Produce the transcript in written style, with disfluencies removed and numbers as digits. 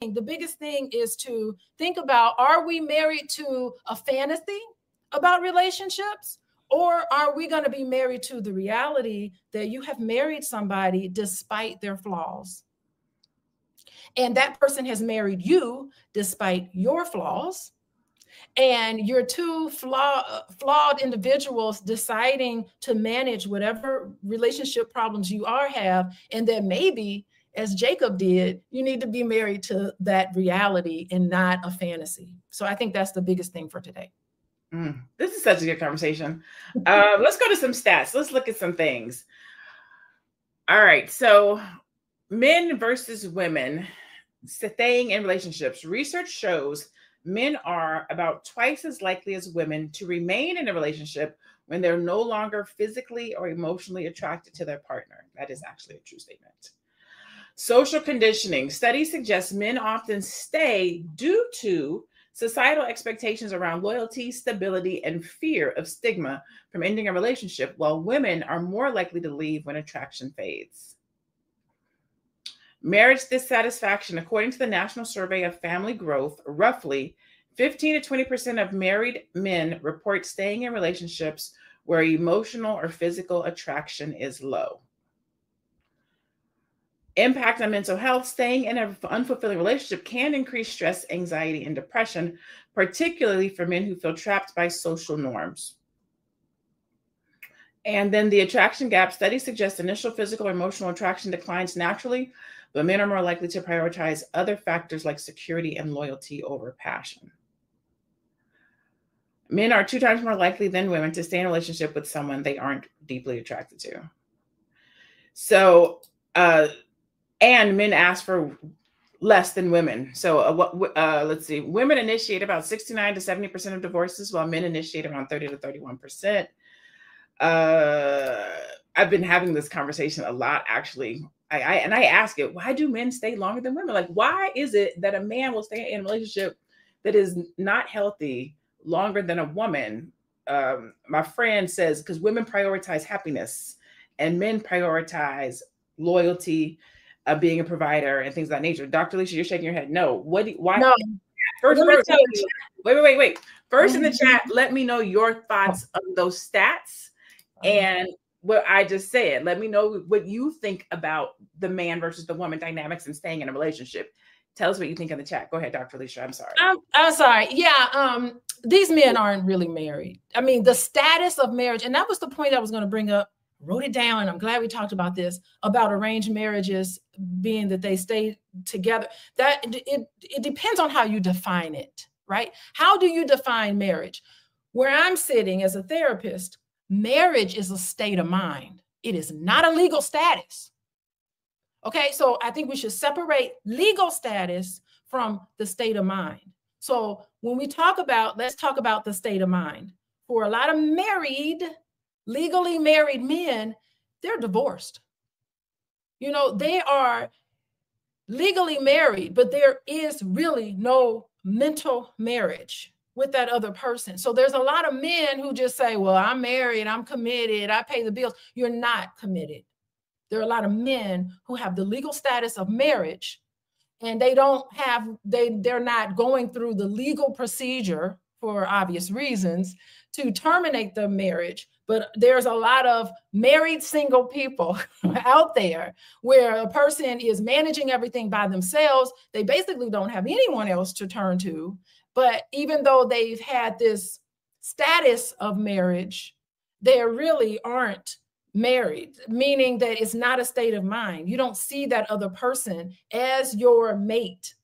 The biggest thing is to think about, are we married to a fantasy about relationships? Or are we going to be married to the reality that you have married somebody despite their flaws? And that person has married you despite your flaws. And you're two flawed individuals deciding to manage whatever relationship problems you have. And then maybe, as Jacob did, you need to be married to that reality and not a fantasy. So I think that's the biggest thing for today. This is such a good conversation. Let's go to some stats. Let's look at some things. All right. So men versus women staying in relationships. Research shows men are about twice as likely as women to remain in a relationship when they're no longer physically or emotionally attracted to their partner. That is actually a true statement. Social conditioning. Studies suggest men often stay due to societal expectations around loyalty, stability, and fear of stigma from ending a relationship, while women are more likely to leave when attraction fades. Marriage dissatisfaction. According to the National Survey of Family Growth, roughly 15 to 20% of married men report staying in relationships where emotional or physical attraction is low. Impact on mental health. Staying in an unfulfilling relationship can increase stress, anxiety, and depression, particularly for men who feel trapped by social norms. And then the attraction gap. Studies suggest initial physical or emotional attraction declines naturally, but men are more likely to prioritize other factors like security and loyalty over passion. Men are 2 times more likely than women to stay in a relationship with someone they aren't deeply attracted to. So, and men ask for less than women. So let's see, women initiate about 69 to 70% of divorces, while men initiate around 30 to 31%. I've been having this conversation a lot, actually. I ask it, why do men stay longer than women? Like, why is it that a man will stay in a relationship that is not healthy longer than a woman? My friend says, because women prioritize happiness and men prioritize loyalty, being a provider and things of that nature. Dr. Alicia, you're shaking your head. No. Why? No. First, wait. First in the chat, let me know your thoughts on those stats and what I just said. Let me know what you think about the man versus the woman dynamics and staying in a relationship. Tell us what you think in the chat. Go ahead, Dr. Alicia. I'm sorry. I'm sorry. Yeah. These men aren't really married. I mean, the status of marriage, and that was the point I was going to bring up. Wrote it down, and I'm glad we talked about this, about arranged marriages being that they stay together. That it depends on how you define it, right? How do you define marriage? Where I'm sitting as a therapist, marriage is a state of mind. It is not a legal status. Okay, so I think we should separate legal status from the state of mind. So when we talk about, let's talk about the state of mind. For a lot of legally married men, they're divorced. You know, they are legally married, but there is really no mental marriage with that other person. So there's a lot of men who just say, well, I'm married, I'm committed, I pay the bills. You're not committed. There are a lot of men who have the legal status of marriage, and they're not going through the legal procedure for obvious reasons to terminate the marriage. But there's a lot of married single people out there where a person is managing everything by themselves. They basically don't have anyone else to turn to. But even though they've had this status of marriage, they really aren't married, meaning that it's not a state of mind. You don't see that other person as your mate